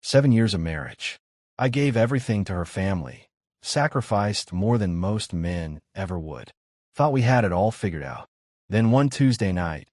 7 years of marriage. I gave everything to her family, sacrificed more than most men ever would. Thought we had it all figured out. Then one Tuesday night,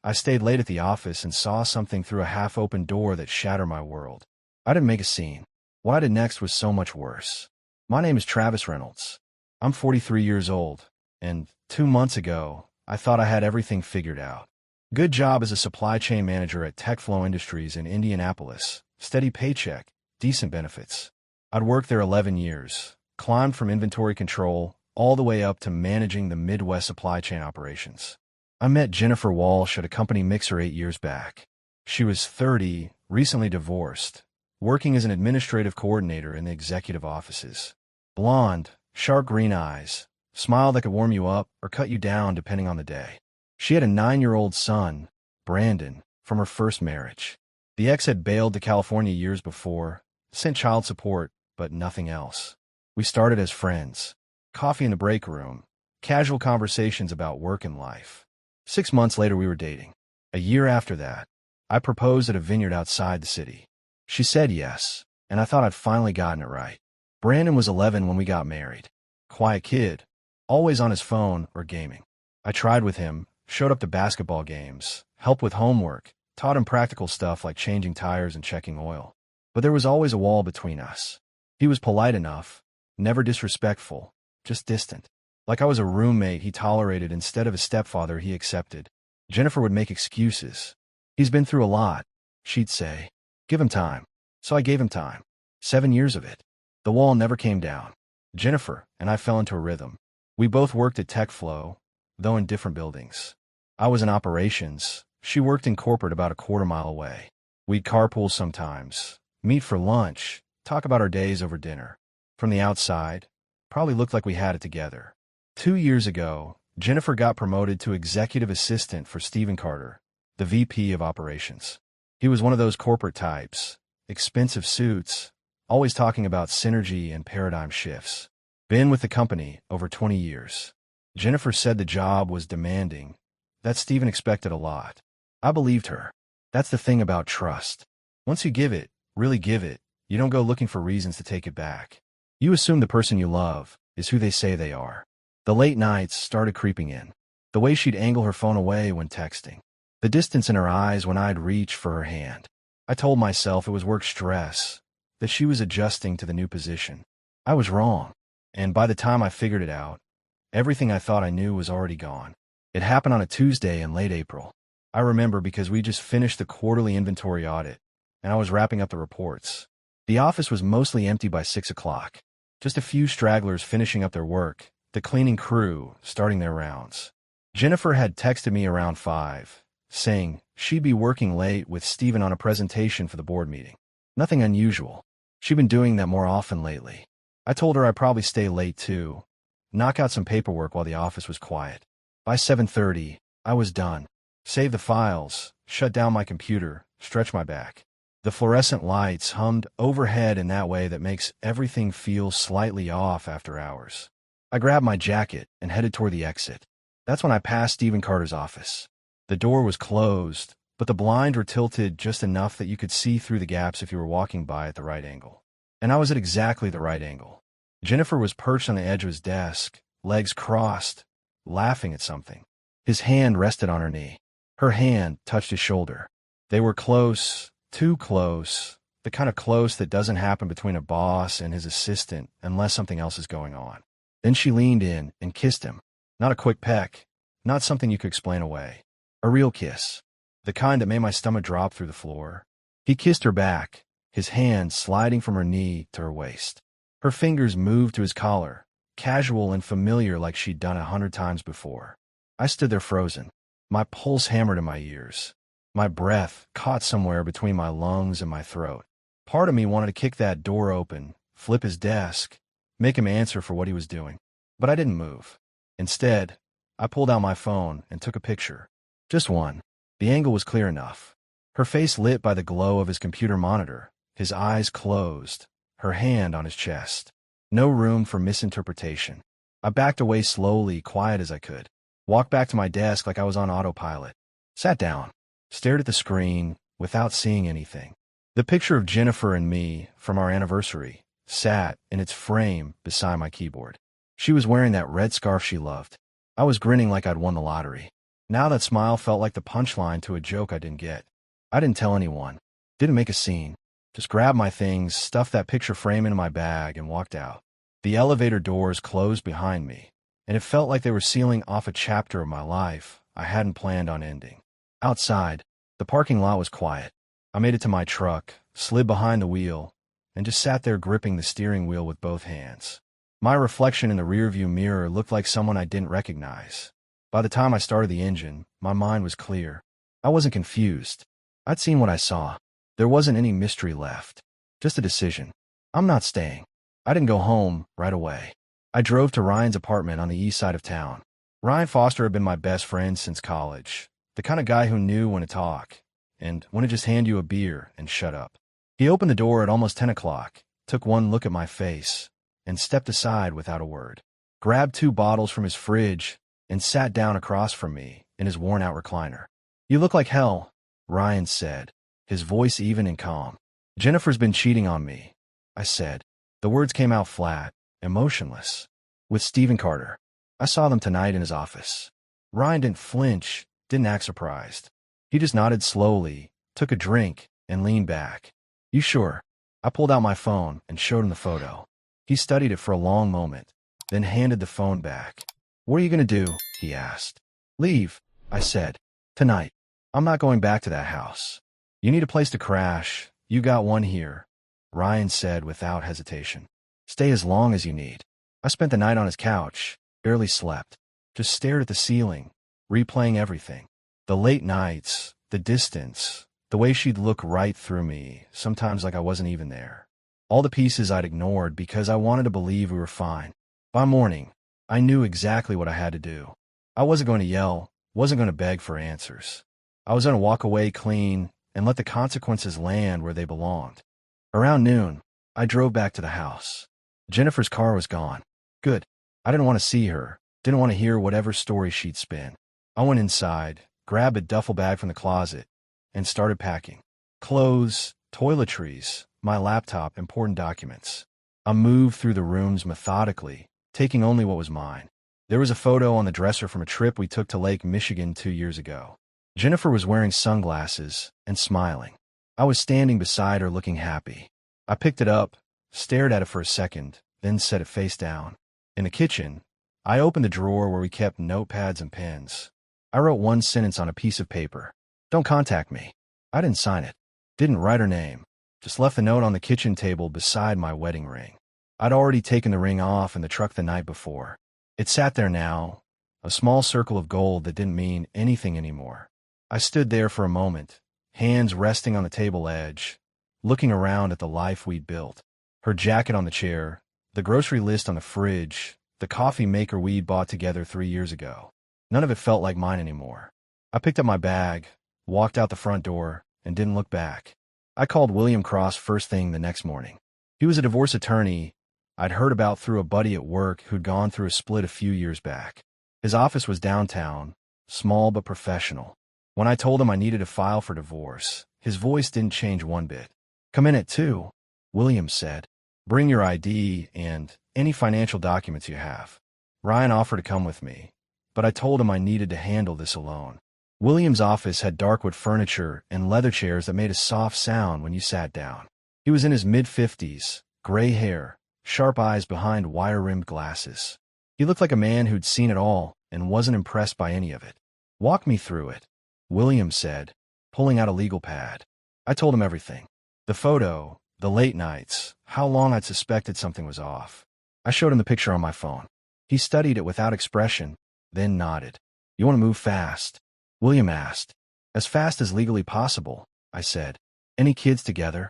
I stayed late at the office and saw something through a half-open door that shattered my world. I didn't make a scene. What I did next was so much worse. My name is Travis Reynolds. I'm 43 years old, and 2 months ago, I thought I had everything figured out. Good job as a supply chain manager at TechFlow Industries in Indianapolis. Steady paycheck, decent benefits. I'd worked there 11 years, climbed from inventory control all the way up to managing the Midwest supply chain operations. I met Jennifer Walsh at a company mixer 8 years back. She was 30, recently divorced, working as an administrative coordinator in the executive offices. Blonde, sharp green eyes, smile that could warm you up or cut you down depending on the day. She had a 9-year-old son, Brandon, from her first marriage. The ex had bailed to California years before, sent child support, but nothing else. We started as friends. Coffee in the break room, casual conversations about work and life. 6 months later, we were dating. A year after that, I proposed at a vineyard outside the city. She said yes, and I thought I'd finally gotten it right. Brandon was 11 when we got married. Quiet kid, always on his phone or gaming. I tried with him, showed up to basketball games, helped with homework, taught him practical stuff like changing tires and checking oil. But there was always a wall between us. He was polite enough, never disrespectful, just distant. Like I was a roommate he tolerated instead of a stepfather he accepted. Jennifer would make excuses. He's been through a lot, she'd say. Give him time. So I gave him time. 7 years of it. The wall never came down. Jennifer and I fell into a rhythm. We both worked at TechFlow, though in different buildings. I was in operations. She worked in corporate about a quarter-mile away. We'd carpool sometimes, meet for lunch, talk about our days over dinner. From the outside, probably looked like we had it together. 2 years ago, Jennifer got promoted to executive assistant for Stephen Carter, the VP of operations. He was one of those corporate types, expensive suits, always talking about synergy and paradigm shifts. Been with the company over 20 years. Jennifer said the job was demanding, that Stephen expected a lot. I believed her. That's the thing about trust. Once you give it, really give it, you don't go looking for reasons to take it back. You assume the person you love is who they say they are. The late nights started creeping in. The way she'd angle her phone away when texting. The distance in her eyes when I'd reach for her hand. I told myself it was work stress, that she was adjusting to the new position. I was wrong. And by the time I figured it out, everything I thought I knew was already gone. It happened on a Tuesday in late April. I remember because we just finished the quarterly inventory audit, and I was wrapping up the reports. The office was mostly empty by 6 o'clock. Just a few stragglers finishing up their work, the cleaning crew starting their rounds. Jennifer had texted me around 5, saying she'd be working late with Stephen on a presentation for the board meeting. Nothing unusual. She'd been doing that more often lately. I told her I'd probably stay late too, knock out some paperwork while the office was quiet. By 7:30, I was done. Saved the files, shut down my computer, stretched my back. The fluorescent lights hummed overhead in that way that makes everything feel slightly off after hours. I grabbed my jacket and headed toward the exit. That's when I passed Stephen Carter's office. The door was closed, but the blinds were tilted just enough that you could see through the gaps if you were walking by at the right angle. And I was at exactly the right angle. Jennifer was perched on the edge of his desk, legs crossed, laughing at something. His hand rested on her knee. Her hand touched his shoulder. They were close, too close, the kind of close that doesn't happen between a boss and his assistant unless something else is going on. Then she leaned in and kissed him. Not a quick peck, not something you could explain away. A real kiss. The kind that made my stomach drop through the floor. He kissed her back, his hand sliding from her knee to her waist. Her fingers moved to his collar, casual and familiar like she'd done 100 times before. I stood there frozen. My pulse hammered in my ears. My breath caught somewhere between my lungs and my throat. Part of me wanted to kick that door open, flip his desk, make him answer for what he was doing. But I didn't move. Instead, I pulled out my phone and took a picture. Just one. The angle was clear enough. Her face lit by the glow of his computer monitor, his eyes closed, her hand on his chest. No room for misinterpretation. I backed away slowly, quiet as I could. Walked back to my desk like I was on autopilot. Sat down. Stared at the screen without seeing anything. The picture of Jennifer and me from our anniversary sat in its frame beside my keyboard. She was wearing that red scarf she loved. I was grinning like I'd won the lottery. Now that smile felt like the punchline to a joke I didn't get. I didn't tell anyone. Didn't make a scene. Just grabbed my things, stuffed that picture frame into my bag, and walked out. The elevator doors closed behind me, and it felt like they were sealing off a chapter of my life I hadn't planned on ending. Outside, the parking lot was quiet. I made it to my truck, slid behind the wheel, and just sat there gripping the steering wheel with both hands. My reflection in the rearview mirror looked like someone I didn't recognize. By the time I started the engine, my mind was clear. I wasn't confused. I'd seen what I saw. There wasn't any mystery left. Just a decision. I'm not staying. I didn't go home right away. I drove to Ryan's apartment on the east side of town. Ryan Foster had been my best friend since college, the kind of guy who knew when to talk and when to just hand you a beer and shut up. He opened the door at almost 10 o'clock, took one look at my face, and stepped aside without a word. Grabbed 2 bottles from his fridge and sat down across from me in his worn-out recliner. "You look like hell," Ryan said, his voice even and calm. "Jennifer's been cheating on me," I said. The words came out flat, emotionless. "With Stephen Carter. I saw them tonight in his office." Ryan didn't flinch, didn't act surprised. He just nodded slowly, took a drink, and leaned back. "You sure?" I pulled out my phone and showed him the photo. He studied it for a long moment, then handed the phone back. "What are you going to do?" he asked. "Leave," I said. "Tonight. I'm not going back to that house. You need a place to crash. You got one here," Ryan said without hesitation. "Stay as long as you need." I spent the night on his couch, barely slept, just stared at the ceiling, replaying everything. The late nights, the distance, the way she'd look right through me, sometimes like I wasn't even there. All the pieces I'd ignored because I wanted to believe we were fine. By morning, I knew exactly what I had to do. I wasn't going to yell, wasn't going to beg for answers. I was going to walk away clean and let the consequences land where they belonged. Around noon, I drove back to the house. Jennifer's car was gone. Good. I didn't want to see her, didn't want to hear whatever story she'd spin. I went inside, grabbed a duffel bag from the closet, and started packing. Clothes, toiletries, my laptop, important documents. I moved through the rooms methodically, taking only what was mine. There was a photo on the dresser from a trip we took to Lake Michigan 2 years ago. Jennifer was wearing sunglasses and smiling. I was standing beside her looking happy. I picked it up, stared at it for a second, then set it face down. In the kitchen, I opened the drawer where we kept notepads and pens. I wrote one sentence on a piece of paper. "Don't contact me." I didn't sign it. Didn't write her name. Just left the note on the kitchen table beside my wedding ring. I'd already taken the ring off in the truck the night before. It sat there now, a small circle of gold that didn't mean anything anymore. I stood there for a moment, hands resting on the table edge, looking around at the life we'd built. Her jacket on the chair, the grocery list on the fridge, the coffee maker we'd bought together 3 years ago. None of it felt like mine anymore. I picked up my bag, walked out the front door, and didn't look back. I called William Cross first thing the next morning. He was a divorce attorney I'd heard about through a buddy at work who'd gone through a split a few years back. His office was downtown, small but professional. When I told him I needed to file for divorce, his voice didn't change one bit. "Come in at 2, William said. "Bring your ID and any financial documents you have." Ryan offered to come with me, but I told him I needed to handle this alone. William's office had darkwood furniture and leather chairs that made a soft sound when you sat down. He was in his mid-50s, gray hair, sharp eyes behind wire-rimmed glasses. He looked like a man who'd seen it all and wasn't impressed by any of it. "Walk me through it," William said, pulling out a legal pad. I told him everything. The photo, the late nights, how long I'd suspected something was off. I showed him the picture on my phone. He studied it without expression, then nodded. "You want to move fast?" William asked. "As fast as legally possible," I said. "Any kids together?"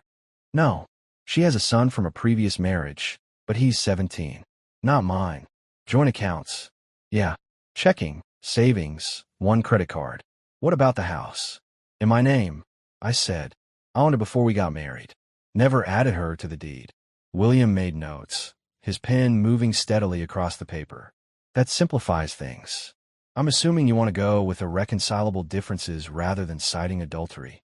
"No. She has a son from a previous marriage, but he's 17. Not mine. Joint accounts. Yeah. Checking, savings, 1 credit card." "What about the house?" "In my name," I said. "I owned it before we got married. Never added her to the deed." William made notes, his pen moving steadily across the paper. "That simplifies things. I'm assuming you want to go with irreconcilable differences rather than citing adultery."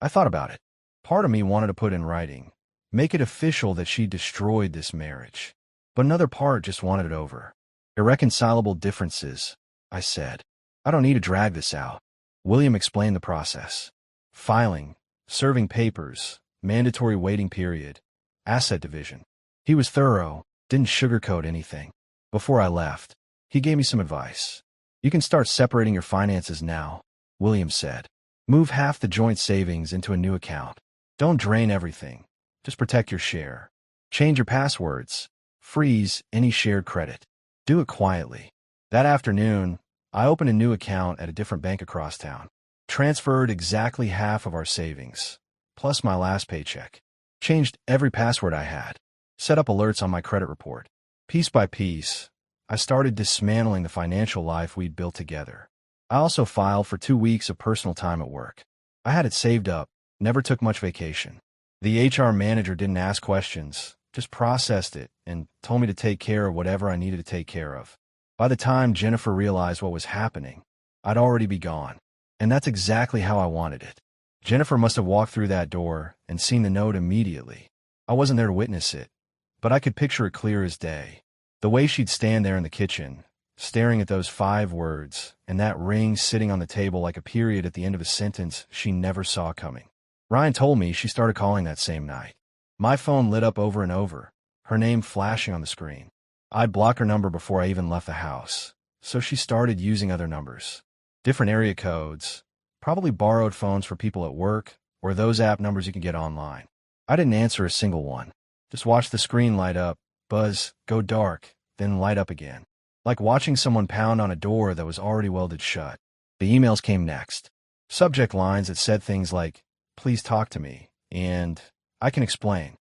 I thought about it. Part of me wanted to put in writing, make it official that she destroyed this marriage. But another part just wanted it over. Irreconcilable differences, I said. I don't need to drag this out. William explained the process. Filing, serving papers, mandatory waiting period, asset division. He was thorough, didn't sugarcoat anything. Before I left, he gave me some advice. You can start separating your finances now, William said. Move half the joint savings into a new account. Don't drain everything. Just protect your share. Change your passwords. Freeze any shared credit. Do it quietly. That afternoon, I opened a new account at a different bank across town. Transferred exactly half of our savings, plus my last paycheck. Changed every password I had. Set up alerts on my credit report. Piece by piece, I started dismantling the financial life we'd built together. I also filed for 2 weeks of personal time at work. I had it saved up, never took much vacation. The HR manager didn't ask questions, just processed it and told me to take care of whatever I needed to take care of. By the time Jennifer realized what was happening, I'd already be gone. And that's exactly how I wanted it. Jennifer must have walked through that door and seen the note immediately. I wasn't there to witness it, but I could picture it clear as day. The way she'd stand there in the kitchen, staring at those 5 words, and that ring sitting on the table like a period at the end of a sentence she never saw coming. Ryan told me she started calling that same night. My phone lit up over and over, her name flashing on the screen. I'd block her number before I even left the house, so she started using other numbers. Different area codes, probably borrowed phones for people at work, or those app numbers you can get online. I didn't answer a single one. Just watched the screen light up, buzz, go dark, then light up again. Like watching someone pound on a door that was already welded shut. The emails came next. Subject lines that said things like, "Please talk to me," and "I can explain."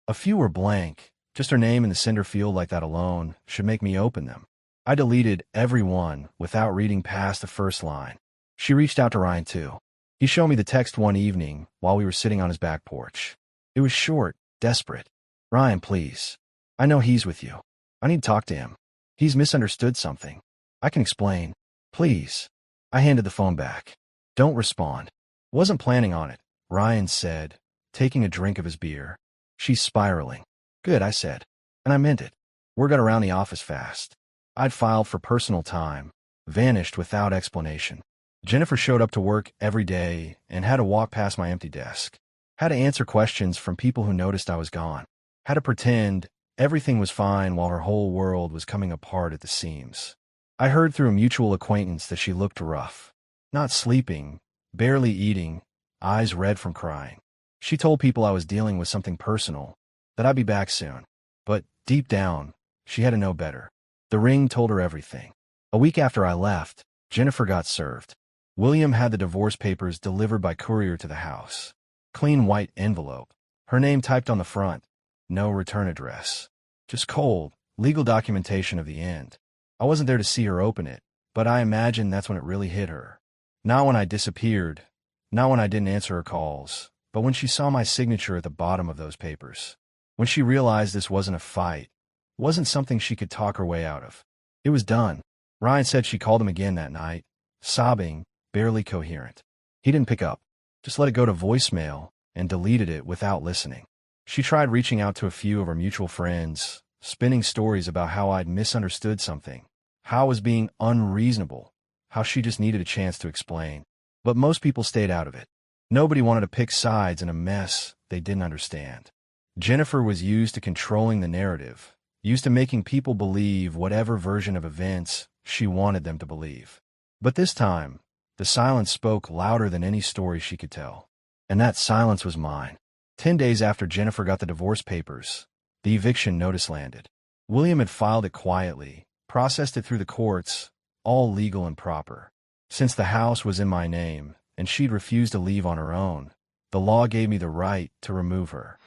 A few were blank. Just her name in the sender field like that alone should make me open them. I deleted every one without reading past the first line. She reached out to Ryan too. He showed me the text one evening while we were sitting on his back porch. It was short, desperate. "Ryan, please. I know he's with you. I need to talk to him. He's misunderstood something. I can explain. Please." I handed the phone back. "Don't respond." "Wasn't planning on it," Ryan said, taking a drink of his beer. "She's spiraling." "Good," I said. And I meant it. Word got around the office fast. I'd filed for personal time, vanished without explanation. Jennifer showed up to work every day and had to walk past my empty desk. Had to answer questions from people who noticed I was gone. Had to pretend everything was fine while her whole world was coming apart at the seams. I heard through a mutual acquaintance that she looked rough. Not sleeping, barely eating, eyes red from crying. She told people I was dealing with something personal, that I'd be back soon. But deep down, she had to know better. The ring told her everything. A week after I left, Jennifer got served. William had the divorce papers delivered by courier to the house. Clean white envelope. Her name typed on the front. No return address. Just cold, legal documentation of the end. I wasn't there to see her open it, but I imagine that's when it really hit her. Not when I disappeared, not when I didn't answer her calls, but when she saw my signature at the bottom of those papers. When she realized this wasn't a fight, wasn't something she could talk her way out of. It was done. Ryan said she called him again that night, sobbing, barely coherent. He didn't pick up, just let it go to voicemail and deleted it without listening. She tried reaching out to a few of her mutual friends, spinning stories about how I'd misunderstood something, how I was being unreasonable, how she just needed a chance to explain. But most people stayed out of it. Nobody wanted to pick sides in a mess they didn't understand. Jennifer was used to controlling the narrative, used to making people believe whatever version of events she wanted them to believe. But this time, the silence spoke louder than any story she could tell. And that silence was mine. 10 days after Jennifer got the divorce papers, the eviction notice landed. William had filed it quietly, processed it through the courts, all legal and proper. Since the house was in my name, and she'd refused to leave on her own, the law gave me the right to remove her.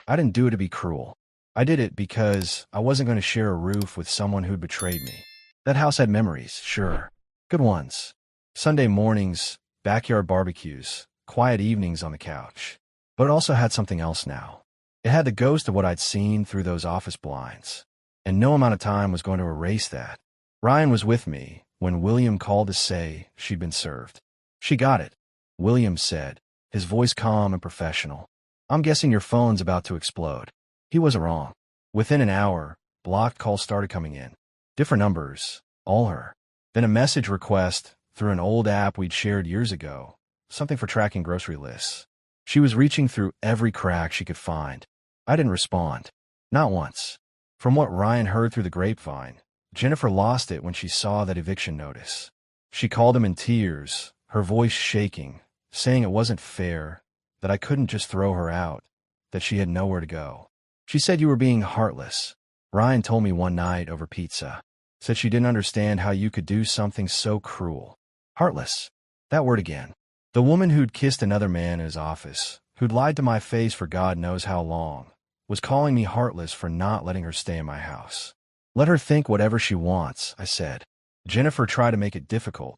I didn't do it to be cruel. I did it because I wasn't going to share a roof with someone who'd betrayed me. That house had memories, sure. Good ones. Sunday mornings, backyard barbecues, quiet evenings on the couch. But it also had something else now. It had the ghost of what I'd seen through those office blinds. And no amount of time was going to erase that. Ryan was with me when William called to say she'd been served. "She got it," William said, his voice calm and professional. I'm guessing your phone's about to explode. He wasn't wrong. Within an hour, blocked calls started coming in. Different numbers, all her. Then a message request through an old app we'd shared years ago, something for tracking grocery lists. She was reaching through every crack she could find. I didn't respond. Not once. From what Ryan heard through the grapevine, Jennifer lost it when she saw that eviction notice. She called him in tears, her voice shaking, saying it wasn't fair, that I couldn't just throw her out, that she had nowhere to go. She said you were being heartless. Ryan told me one night over pizza. Said she didn't understand how you could do something so cruel. Heartless. That word again. The woman who'd kissed another man in his office, who'd lied to my face for God knows how long, was calling me heartless for not letting her stay in my house. Let her think whatever she wants, I said. Jennifer tried to make it difficult,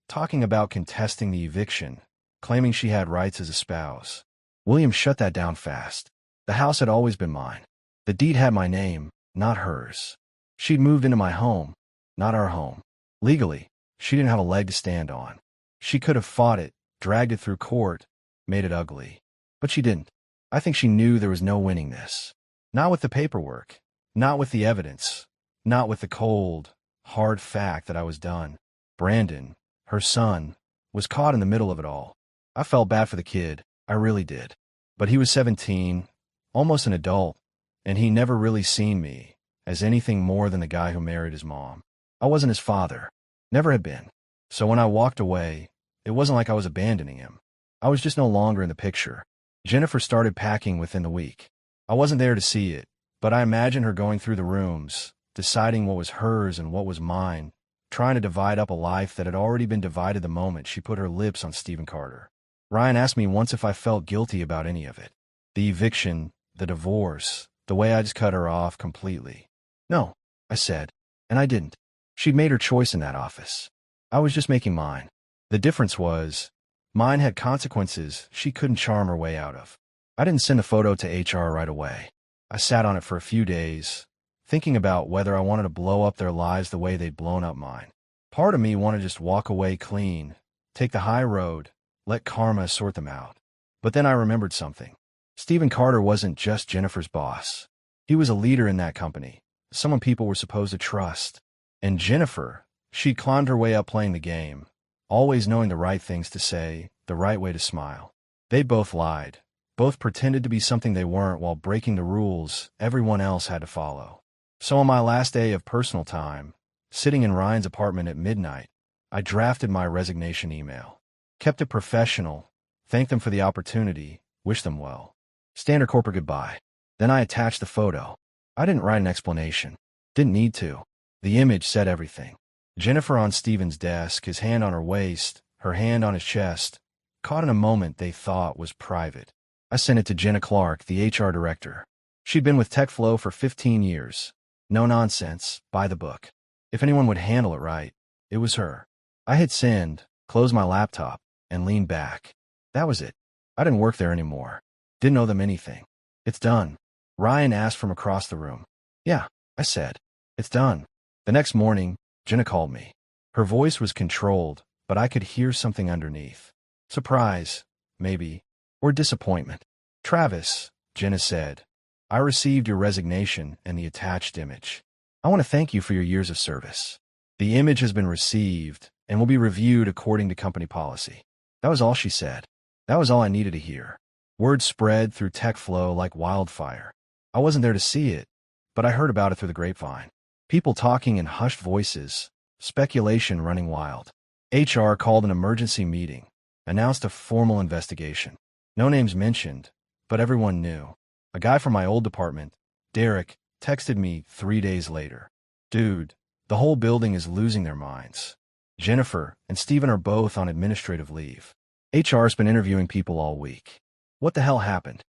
talking about contesting the eviction, claiming she had rights as a spouse. William shut that down fast. The house had always been mine. The deed had my name, not hers. She'd moved into my home, not our home. Legally, she didn't have a leg to stand on. She could have fought it, dragged it through court, made it ugly. But she didn't. I think she knew there was no winning this. Not with the paperwork, not with the evidence, not with the cold, hard fact that I was done. Brandon, her son, was caught in the middle of it all. I felt bad for the kid, I really did. But he was 17, almost an adult, and he never really seen me as anything more than the guy who married his mom. I wasn't his father, never had been. So when I walked away, it wasn't like I was abandoning him. I was just no longer in the picture. Jennifer started packing within the week. I wasn't there to see it, but I imagined her going through the rooms, deciding what was hers and what was mine, trying to divide up a life that had already been divided the moment she put her lips on Stephen Carter. Ryan asked me once if I felt guilty about any of it. The eviction, the divorce, the way I just cut her off completely. No, I said, and I didn't. She'd made her choice in that office. I was just making mine. The difference was, mine had consequences she couldn't charm her way out of. I didn't send a photo to HR right away. I sat on it for a few days, thinking about whether I wanted to blow up their lives the way they'd blown up mine. Part of me wanted to just walk away clean, take the high road, let karma sort them out. But then I remembered something. Stephen Carter wasn't just Jennifer's boss. He was a leader in that company, someone people were supposed to trust. And Jennifer, she'd climbed her way up playing the game, always knowing the right things to say, the right way to smile. They both lied, both pretended to be something they weren't while breaking the rules everyone else had to follow. So on my last day of personal time, sitting in Ryan's apartment at midnight, I drafted my resignation email. Kept it professional, thanked them for the opportunity, wished them well. Standard corporate goodbye. Then I attached the photo. I didn't write an explanation. Didn't need to. The image said everything. Jennifer on Stephen's desk, his hand on her waist, her hand on his chest, caught in a moment they thought was private. I sent it to Jenna Clark, the HR director. She'd been with TechFlow for 15 years. No nonsense, by the book. If anyone would handle it right, it was her. I hit send, closed my laptop, and leaned back. That was it. I didn't work there anymore. Didn't owe them anything. It's done. Ryan asked from across the room. Yeah, I said. It's done. The next morning, Jenna called me. Her voice was controlled, but I could hear something underneath. Surprise, maybe, or disappointment. Travis, Jenna said, I received your resignation and the attached image. I want to thank you for your years of service. The image has been received and will be reviewed according to company policy. That was all she said. That was all I needed to hear. Word spread through TechFlow like wildfire. I wasn't there to see it, but I heard about it through the grapevine. People talking in hushed voices, speculation running wild. HR called an emergency meeting, announced a formal investigation. No names mentioned, but everyone knew. A guy from my old department, Derek, texted me 3 days later. Dude, the whole building is losing their minds. Jennifer and Stephen are both on administrative leave. HR's been interviewing people all week. What the hell happened?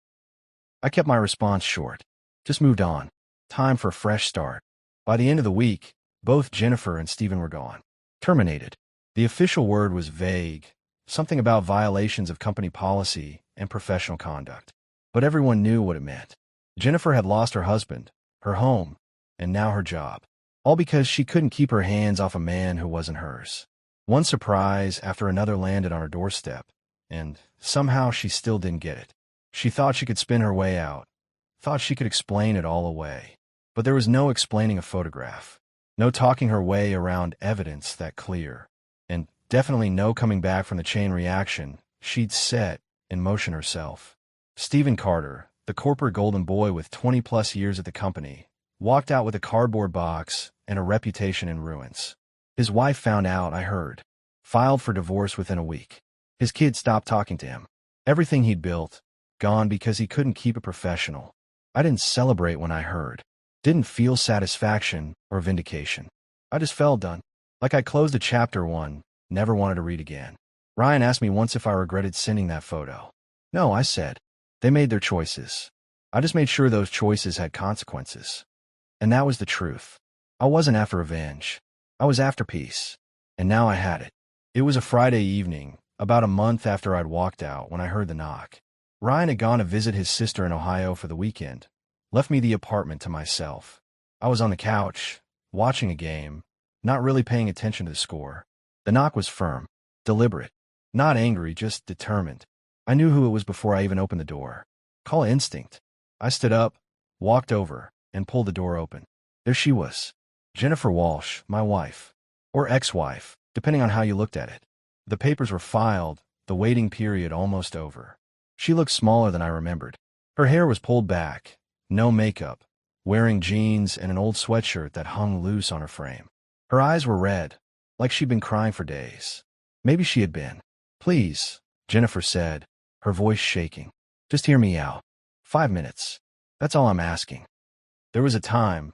I kept my response short. Just moved on. Time for a fresh start. By the end of the week, both Jennifer and Stephen were gone. Terminated. The official word was vague, something about violations of company policy and professional conduct. But everyone knew what it meant. Jennifer had lost her husband, her home, and now her job. All because she couldn't keep her hands off a man who wasn't hers. One surprise after another landed on her doorstep, and somehow she still didn't get it. She thought she could spin her way out, thought she could explain it all away. But there was no explaining a photograph, no talking her way around evidence that clear, and definitely no coming back from the chain reaction she'd set in motion herself. Stephen Carter, the corporate golden boy with 20-plus years at the company, walked out with a cardboard box and a reputation in ruins. His wife found out, I heard. Filed for divorce within a week. His kids stopped talking to him. Everything he'd built, gone because he couldn't keep it professional. I didn't celebrate when I heard. Didn't feel satisfaction or vindication. I just felt done. Like I closed a chapter one, never wanted to read again. Ryan asked me once if I regretted sending that photo. No, I said. They made their choices. I just made sure those choices had consequences. And that was the truth. I wasn't after revenge. I was after peace. And now I had it. It was a Friday evening, about a month after I'd walked out, when I heard the knock. Ryan had gone to visit his sister in Ohio for the weekend, left me the apartment to myself. I was on the couch, watching a game, not really paying attention to the score. The knock was firm, deliberate, not angry, just determined. I knew who it was before I even opened the door. Call it instinct. I stood up, walked over, and pulled the door open. There she was. Jennifer Walsh, my wife. Or ex-wife, depending on how you looked at it. The papers were filed, the waiting period almost over. She looked smaller than I remembered. Her hair was pulled back, no makeup, wearing jeans and an old sweatshirt that hung loose on her frame. Her eyes were red, like she'd been crying for days. Maybe she had been. Please, Jennifer said, her voice shaking. Just hear me out. 5 minutes. That's all I'm asking. There was a time,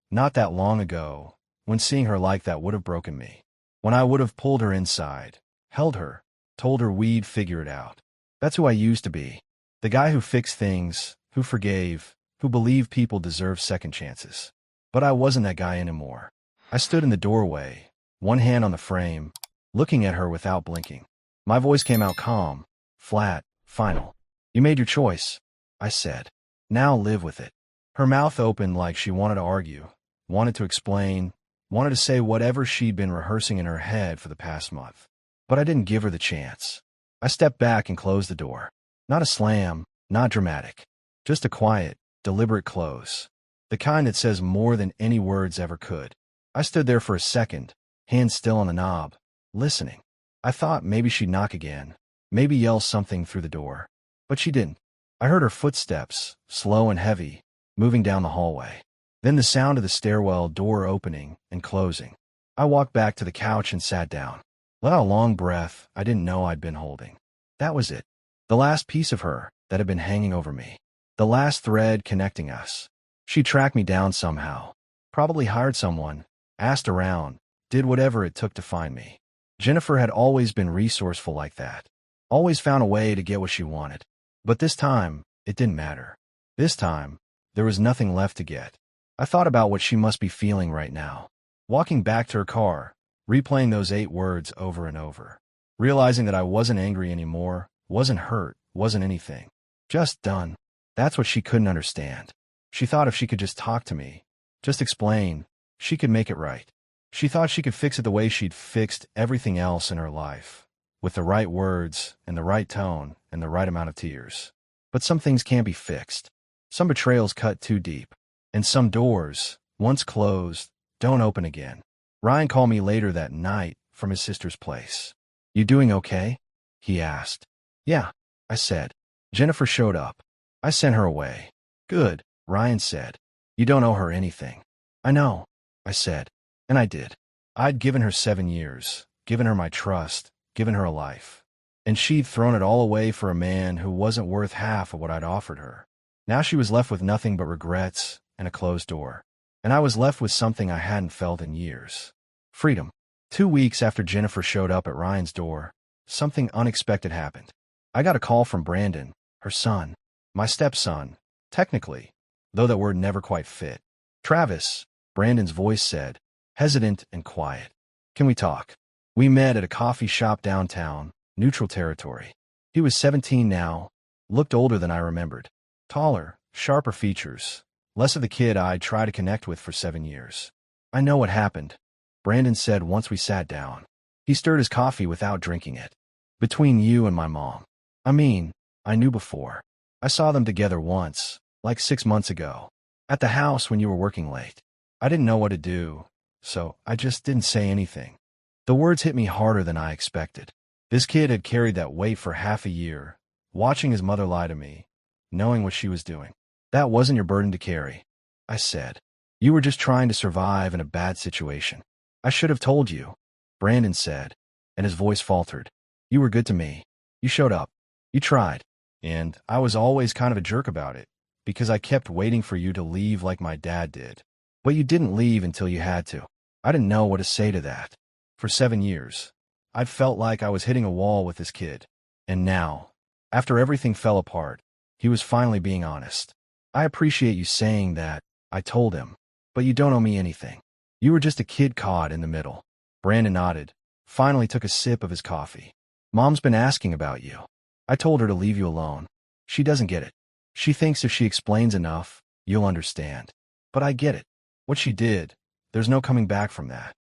not that long ago, when seeing her like that would have broken me. When I would have pulled her inside, held her, told her we'd figure it out. That's who I used to be. The guy who fixed things, who forgave, who believed people deserve second chances. But I wasn't that guy anymore. I stood in the doorway, one hand on the frame, looking at her without blinking. My voice came out calm, flat, final. You made your choice, I said. Now live with it. Her mouth opened like she wanted to argue, wanted to explain, wanted to say whatever she'd been rehearsing in her head for the past month. But I didn't give her the chance. I stepped back and closed the door. Not a slam, not dramatic. Just a quiet, deliberate close. The kind that says more than any words ever could. I stood there for a second, hand still on the knob, listening. I thought maybe she'd knock again, maybe yell something through the door. But she didn't. I heard her footsteps, slow and heavy, moving down the hallway. Then the sound of the stairwell door opening and closing. I walked back to the couch and sat down. Let out a long breath I didn't know I'd been holding. That was it. The last piece of her that had been hanging over me. The last thread connecting us. She tracked me down somehow. Probably hired someone, asked around, did whatever it took to find me. Jennifer had always been resourceful like that. Always found a way to get what she wanted. But this time, it didn't matter. This time, there was nothing left to get. I thought about what she must be feeling right now. Walking back to her car, replaying those 8 words over and over. Realizing that I wasn't angry anymore, wasn't hurt, wasn't anything. Just done. That's what she couldn't understand. She thought if she could just talk to me, just explain, she could make it right. She thought she could fix it the way she'd fixed everything else in her life, with the right words and the right tone and the right amount of tears. But some things can't be fixed. Some betrayals cut too deep. And some doors, once closed, don't open again. Ryan called me later that night from his sister's place. You doing okay? He asked. Yeah, I said. Jennifer showed up. I sent her away. Good, Ryan said. You don't owe her anything. I know, I said. And I did. I'd given her 7 years, given her my trust, given her a life. And she'd thrown it all away for a man who wasn't worth half of what I'd offered her. Now she was left with nothing but regrets and a closed door. And I was left with something I hadn't felt in years. Freedom. 2 weeks after Jennifer showed up at Ryan's door, something unexpected happened. I got a call from Brandon, her son, my stepson, technically, though that word never quite fit. Travis, Brandon's voice said, hesitant and quiet. Can we talk? We met at a coffee shop downtown, neutral territory. He was 17 now, looked older than I remembered. Taller, sharper features, less of the kid I'd tried to connect with for 7 years. I know what happened, Brandon said once we sat down. He stirred his coffee without drinking it. Between you and my mom. I mean, I knew before. I saw them together once, like 6 months ago, at the house when you were working late. I didn't know what to do, so I just didn't say anything. The words hit me harder than I expected. This kid had carried that weight for half a year, watching his mother lie to me, knowing what she was doing. That wasn't your burden to carry, I said. You were just trying to survive in a bad situation. I should have told you, Brandon said, and his voice faltered. You were good to me. You showed up. You tried. And I was always kind of a jerk about it, because I kept waiting for you to leave like my dad did. But you didn't leave until you had to. I didn't know what to say to that. For 7 years, I'd felt like I was hitting a wall with this kid. And now, after everything fell apart, he was finally being honest. I appreciate you saying that, I told him. But you don't owe me anything. You were just a kid caught in the middle. Brandon nodded, finally took a sip of his coffee. Mom's been asking about you. I told her to leave you alone. She doesn't get it. She thinks if she explains enough, you'll understand. But I get it. What she did, there's no coming back from that.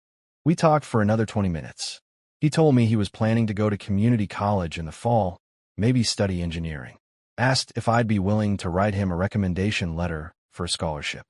We talked for another 20 minutes. He told me he was planning to go to community college in the fall, maybe study engineering. Asked if I'd be willing to write him a recommendation letter for a scholarship.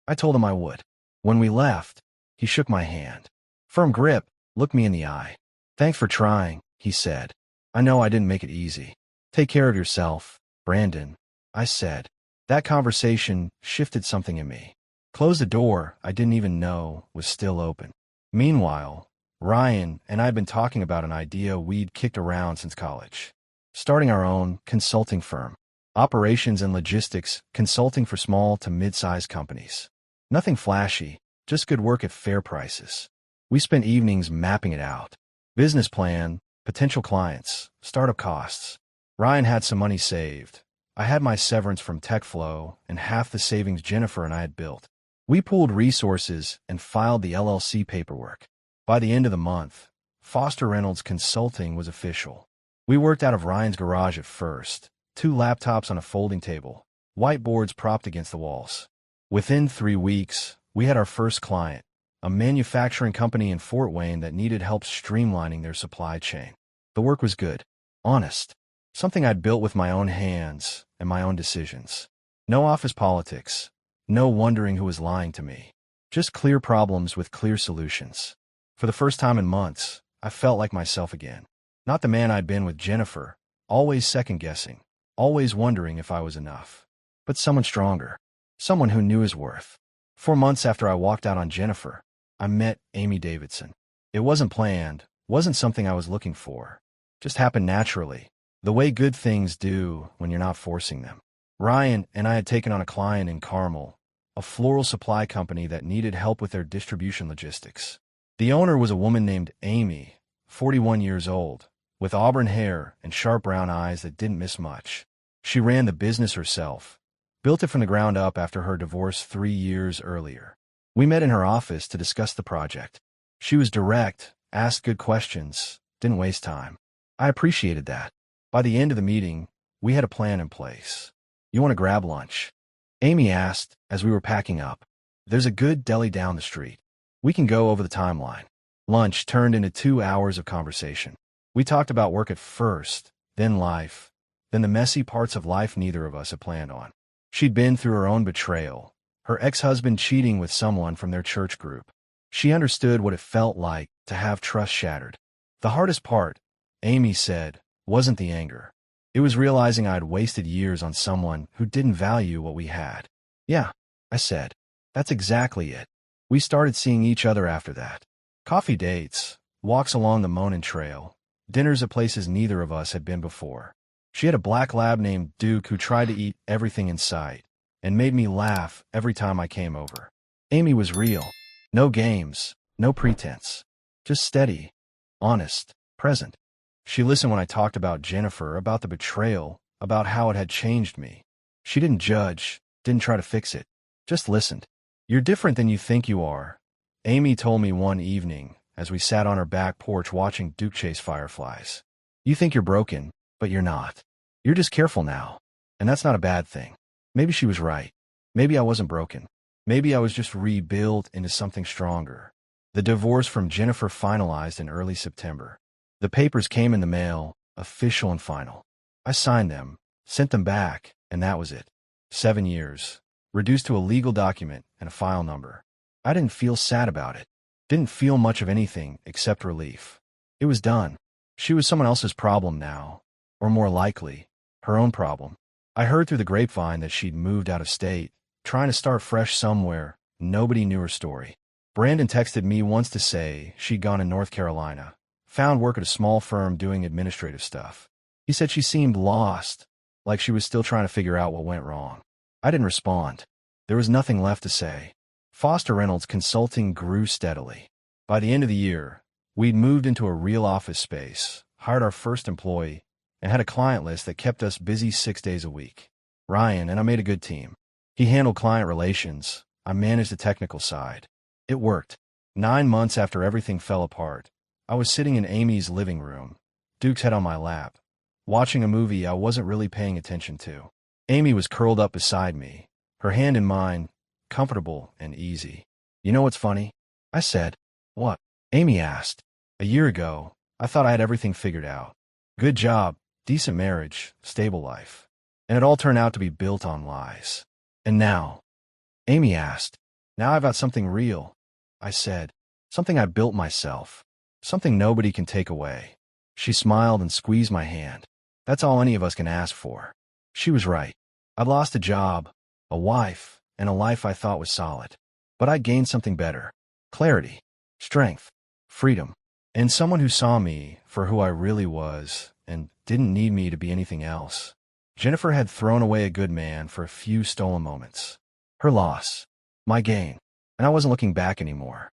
I told him I would. When we left, he shook my hand. Firm grip, looked me in the eye. Thanks for trying, he said. I know I didn't make it easy. Take care of yourself, Brandon, I said. That conversation shifted something in me. Closed the door I didn't even know was still open. Meanwhile, Ryan and I had been talking about an idea we'd kicked around since college. Starting our own consulting firm. Operations and logistics consulting for small to mid-sized companies. Nothing flashy, just good work at fair prices. We spent evenings mapping it out. Business plan, potential clients, startup costs. Ryan had some money saved. I had my severance from TechFlow and half the savings Jennifer and I had built. We pooled resources and filed the LLC paperwork. By the end of the month, Foster Reynolds Consulting was official. We worked out of Ryan's garage at first, 2 laptops on a folding table, whiteboards propped against the walls. Within 3 weeks, we had our first client, a manufacturing company in Fort Wayne that needed help streamlining their supply chain. The work was good, honest, something I'd built with my own hands and my own decisions. No office politics, no wondering who was lying to me. Just clear problems with clear solutions. For the first time in months, I felt like myself again. Not the man I'd been with Jennifer, always second-guessing, always wondering if I was enough. But someone stronger, someone who knew his worth. 4 months after I walked out on Jennifer, I met Amy Davidson. It wasn't planned, wasn't something I was looking for. Just happened naturally, the way good things do when you're not forcing them. Ryan and I had taken on a client in Carmel, a floral supply company that needed help with their distribution logistics. The owner was a woman named Amy, 41 years old, with auburn hair and sharp brown eyes that didn't miss much. She ran the business herself, built it from the ground up after her divorce 3 years earlier. We met in her office to discuss the project. She was direct, asked good questions, didn't waste time. I appreciated that. By the end of the meeting, we had a plan in place. You want to grab lunch? Amy asked as we were packing up. There's a good deli down the street. We can go over the timeline. Lunch turned into 2 hours of conversation. We talked about work at first, then life, then the messy parts of life neither of us had planned on. She'd been through her own betrayal, her ex-husband cheating with someone from their church group. She understood what it felt like to have trust shattered. The hardest part, Amy said, wasn't the anger. It was realizing I'd wasted years on someone who didn't value what we had. Yeah, I said. That's exactly it. We started seeing each other after that. Coffee dates, walks along the Monin Trail, dinners at places neither of us had been before. She had a black lab named Duke who tried to eat everything in sight and made me laugh every time I came over. Amy was real. No games, no pretense. Just steady, honest, present. She listened when I talked about Jennifer, about the betrayal, about how it had changed me. She didn't judge, didn't try to fix it, just listened. You're different than you think you are, Amy told me one evening as we sat on her back porch watching Duke chase fireflies. You think you're broken, but you're not. You're just careful now, and that's not a bad thing. Maybe she was right. Maybe I wasn't broken. Maybe I was just rebuilt into something stronger. The divorce from Jennifer finalized in early September. The papers came in the mail, official and final. I signed them, Sent them back, and that was it. 7 years. Reduced to a legal document and a file number. I didn't feel sad about it. Didn't feel much of anything except relief. It was done. She was someone else's problem now. Or more likely, her own problem. I heard through the grapevine that she'd moved out of state, trying to start fresh somewhere. Nobody knew her story. Brandon texted me once to say she'd gone to North Carolina, found work at a small firm doing administrative stuff. He said she seemed lost, like she was still trying to figure out what went wrong. I didn't respond. There was nothing left to say. Foster Reynolds Consulting grew steadily. By the end of the year, we'd moved into a real office space, hired our first employee, and had a client list that kept us busy 6 days a week. Ryan and I made a good team. He handled client relations. I managed the technical side. It worked. 9 months after everything fell apart, I was sitting in Amy's living room, Duke's head on my lap, watching a movie I wasn't really paying attention to. Amy was curled up beside me, her hand in mine, comfortable and easy. "You know what's funny?" I said. "What?" Amy asked. "A year ago, I thought I had everything figured out. Good job, decent marriage, stable life. And it all turned out to be built on lies. And now?" Amy asked. "Now I've got something real," I said. "Something I built myself. Something nobody can take away." She smiled and squeezed my hand. That's all any of us can ask for. She was right. I'd lost a job, a wife, and a life I thought was solid. But I gained something better. Clarity, strength, freedom, and someone who saw me for who I really was and didn't need me to be anything else. Jennifer had thrown away a good man for a few stolen moments. Her loss, my gain, and I wasn't looking back anymore.